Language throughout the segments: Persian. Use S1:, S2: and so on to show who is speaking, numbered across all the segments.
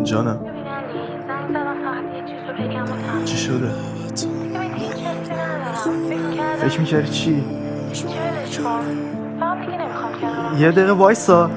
S1: جانم چی شده؟ فکر میکردی چی؟ یه دقیقه وایسا.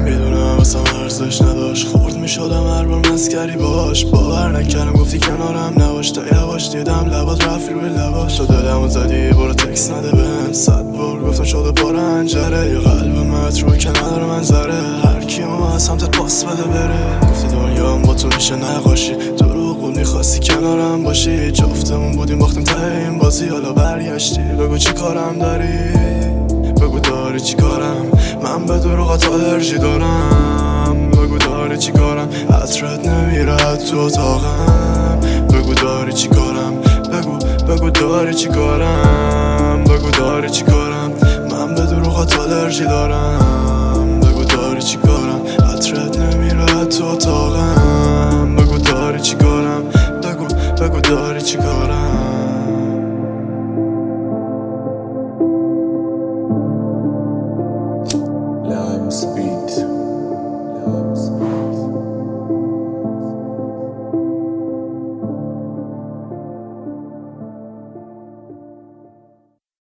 S2: میدونم واسم ارزش نداشت، خورد میشدم هر بار مسکری باش. باور نکردم گفتی کنارم نباش، تا یواش دیدم لبات رفت روی لباش. تو دلمو زدی برو تکس نده بهم، 100 بار گفتم شده پرنجره. یه قلب متروی که نداره منظره، هر کیمو از سمتت پاس بده بره. گفتی دنیام با تو میشه نقاشی، دروغ میخواستی کنارم باشی. جفتمون بودیم باختیم ته این بازی، حالا برگشتی بگو چی کارم داری، بگو داری چی کارم. من به دروغات آلرژی دارم، بگو داری چی کارم. عطرت نمیره تو اتاقم، بگو داری چی کارم. بگو داری چی کارم، بگو داری چی کارم. من به دروغات آلرژی دارم، بگو داری چی کارم. عطرت نمیره تو اتاقم، بگو داری چی کارم. بگو داری چی کارم.